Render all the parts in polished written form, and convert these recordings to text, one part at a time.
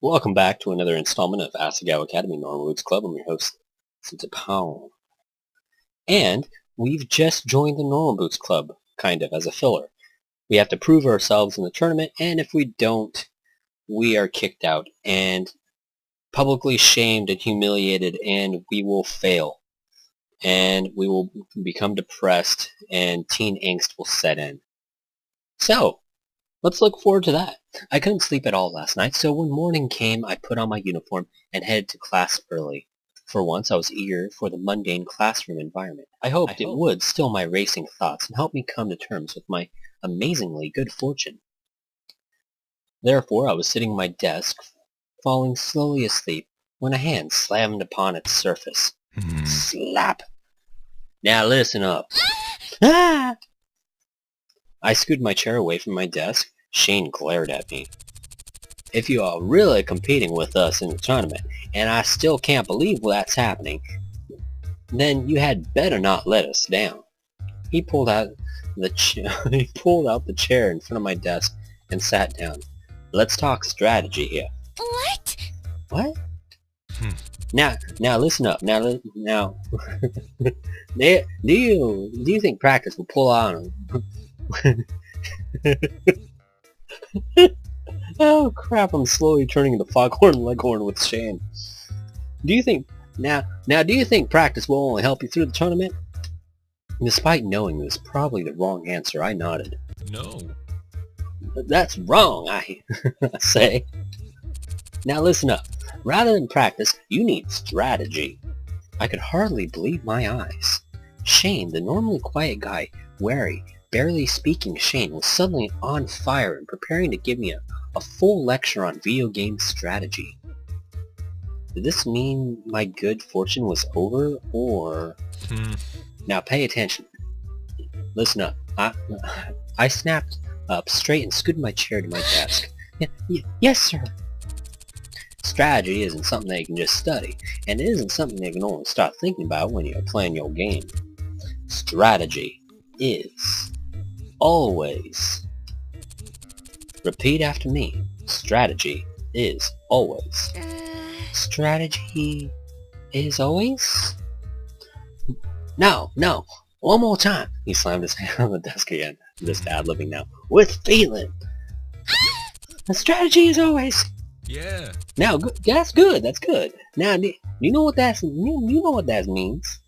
Welcome back to another installment of Asagao Academy Normal Roots Club. I'm your host, Pound. And we've just joined the Normal Boots Club, kind of, as a filler. We have to prove ourselves in the tournament, and if we don't, we are kicked out and publicly shamed and humiliated, and we will fail. And we will become depressed, and teen angst will set in. So, let's look forward to that. I couldn't sleep at all last night, so when morning came, I put on my uniform and headed to class early. For once, I was eager for the mundane classroom environment. I hoped it would still my racing thoughts and help me come to terms with my amazingly good fortune. Therefore, I was sitting at my desk, falling slowly asleep, when a hand slammed upon its surface. Slap! Now listen up. Ah! I scooted my chair away from my desk. Shane glared at me. If you are really competing with us in the tournament, and I still can't believe that's happening, then you had better not let us down. He pulled out the chair in front of my desk and sat down. Let's talk strategy here. What? What? Now listen up. Now, do you think practice will pull on? Oh crap! I'm slowly turning into Foghorn Leghorn with Shane. Do you think practice will only help you through the tournament? Despite knowing it was probably the wrong answer, I nodded. No. That's wrong, I say. Now listen up. Rather than practice, you need strategy. I could hardly believe my eyes. Shane, the normally quiet guy, wary, barely speaking Shane, was suddenly on fire and preparing to give me a full lecture on video game strategy. Did this mean my good fortune was over, or... Now pay attention. Listen up. I snapped up straight and scooted my chair to my desk. Yes, sir. Strategy isn't something that you can just study, and it isn't something that you can only start thinking about when you're playing your game. Strategy is always. Repeat after me. Strategy is always. Strategy is always? No. One more time. He slammed his hand on the desk again. Just ad-libbing now. With feeling. The strategy is always. Yeah. Now, that's good. That's good. Now, you know what that means.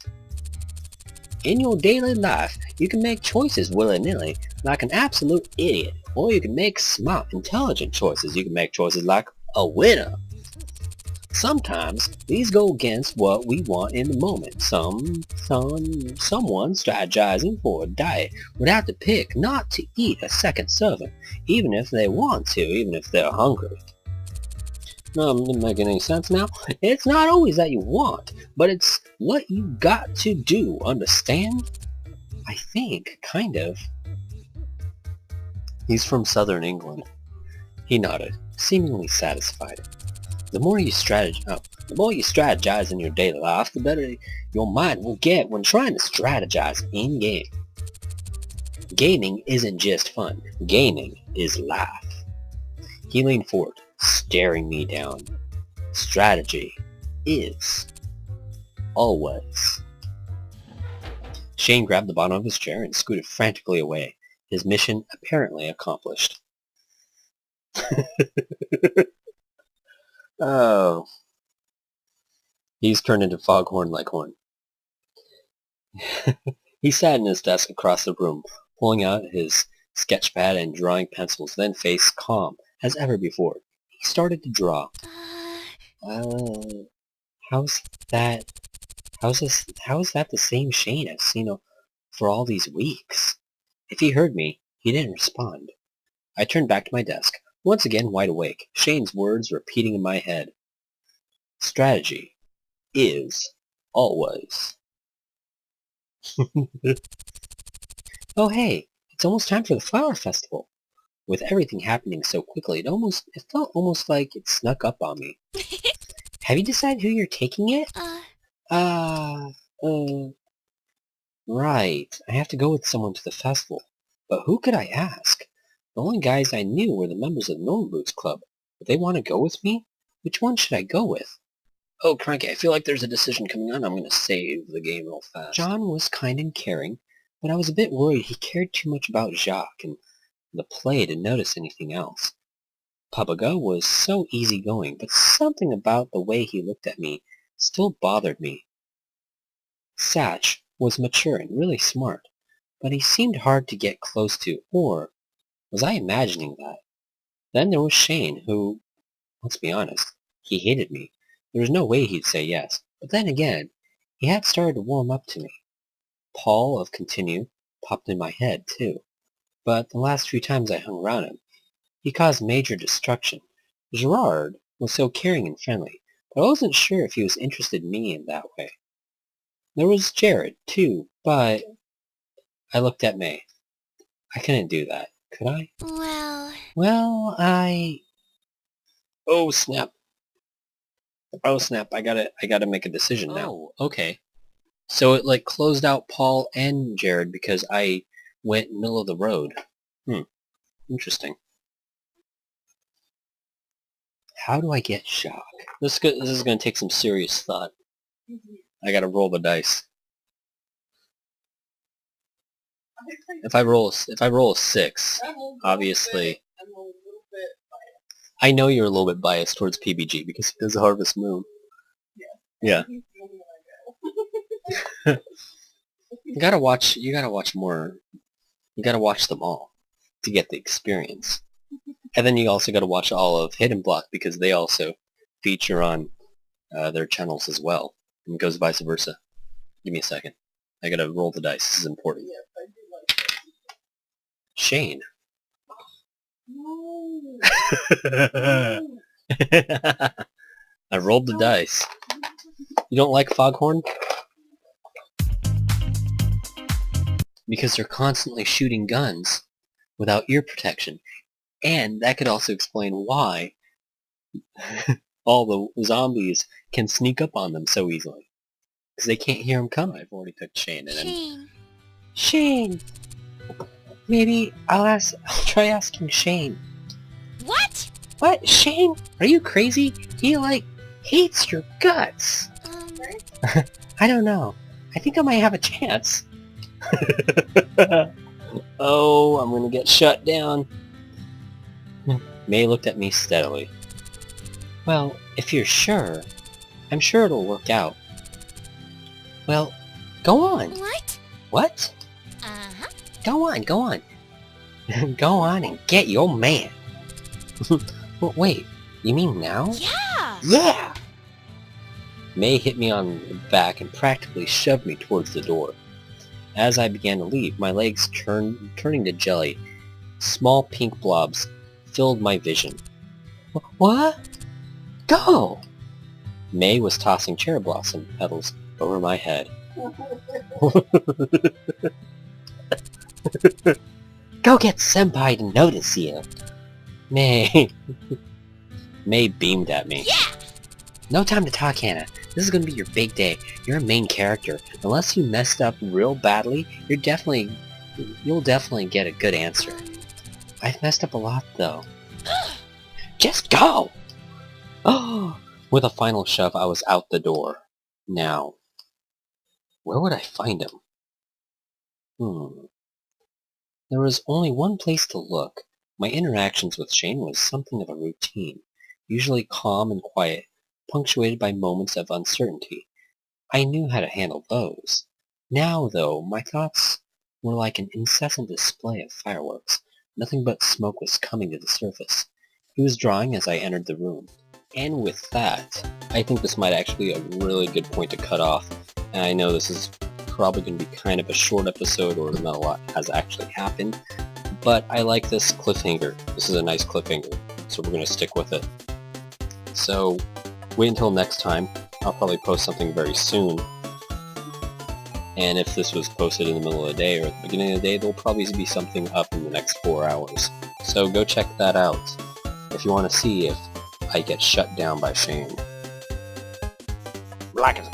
In your daily life, you can make choices willy-nilly, like an absolute idiot, or you can make smart, intelligent choices. You can make choices like a winner. Sometimes, these go against what we want in the moment. Someone strategizing for a diet would have to pick not to eat a second serving, even if they want to, even if they're hungry. Didn't make any sense now. It's not always that you want, but it's what you got to do, understand? I think, kind of. He's from southern England. He nodded, seemingly satisfied. The more you strategize in your daily life, the better your mind will get when trying to strategize in-game. Gaming isn't just fun. Gaming is life. He leaned forward, staring me down. Strategy is always. Shane grabbed the bottom of his chair and scooted frantically away, his mission apparently accomplished. Oh. He's turned into Foghorn Leghorn. He sat in his desk across the room, pulling out his sketchpad and drawing pencils, then faced calm as ever before. He started to draw. How's that the same Shane I've seen for all these weeks? If he heard me, he didn't respond. I turned back to my desk, once again wide awake, Shane's words repeating in my head. Strategy is always. Oh hey, it's almost time for the flower festival. With everything happening so quickly, it felt almost like it snuck up on me. Have you decided who you're taking it? Right. I have to go with someone to the festival. But who could I ask? The only guys I knew were the members of the Normal Boots Club. Would they want to go with me? Which one should I go with? Oh, cranky, I feel like there's a decision coming on. I'm going to save the game real fast. John was kind and caring, but I was a bit worried he cared too much about Jacques and the play to notice anything else. Asagao was so easygoing, but something about the way he looked at me still bothered me. Satch was mature and really smart, but he seemed hard to get close to, or was I imagining that? Then there was Shane, who, let's be honest, he hated me. There was no way he'd say yes. But then again, he had started to warm up to me. Paul of Continue popped in my head, too. But the last few times I hung around him, he caused major destruction. Gerard was so caring and friendly, but I wasn't sure if he was interested in me in that way. There was Jared, too, but I looked at May. I couldn't do that, could I? Well, Oh, snap. Oh, snap. I gotta make a decision now. Oh, okay. So it, closed out Paul and Jared because I went middle of the road. Interesting. How do I get Jacques? This is gonna take some serious thought. I gotta roll the dice. If I roll a 6, obviously... I know you're a little bit biased towards PBG because he does Harvest Moon. Yeah. You gotta watch more. You gotta watch them all to get the experience. And then you also gotta watch all of Hidden Block because they also feature on their channels as well. And it goes vice versa. Give me a second. I gotta roll the dice. This is important. Shane. I rolled the dice. You don't like FOGHORN? Because they're constantly shooting guns without ear protection. And that could also explain why all the zombies can sneak up on them so easily. Because they can't hear them coming. I've already picked Shane. Shane! Maybe I'll try asking Shane. What? What? Shane? Are you crazy? He, hates your guts. I don't know. I think I might have a chance. Oh, I'm gonna get shut down. May looked at me steadily. Well, if you're sure, I'm sure it'll work out. Well, go on. What? What? Uh-huh. Go on. Go on and get your man. Wait, you mean now? Yeah! Yeah! May hit me on the back and practically shoved me towards the door. As I began to leave, my legs turning to jelly. Small pink blobs filled my vision. What? Go! May was tossing cherry blossom petals over my head. Go get Senpai to notice you. May beamed at me. Yeah! No time to talk, Hannah. This is gonna be your big day. You're a main character. Unless you messed up real badly, you'll definitely get a good answer. I've messed up a lot, though. Just go! Oh! With a final shove, I was out the door. Now, where would I find him? There was only one place to look. My interactions with Shane was something of a routine, usually calm and quiet, punctuated by moments of uncertainty. I knew how to handle those. Now, though, my thoughts were like an incessant display of fireworks. Nothing but smoke was coming to the surface. He was drawing as I entered the room. And with that, I think this might actually be a really good point to cut off. And I know this is probably going to be kind of a short episode or not a lot has actually happened. But I like this cliffhanger. This is a nice cliffhanger, so we're going to stick with it. So, wait until next time. I'll probably post something very soon. And if this was posted in the middle of the day or at the beginning of the day, there'll probably be something up in the next 4 hours. So go check that out if you want to see if I get shut down by Shane. Black as a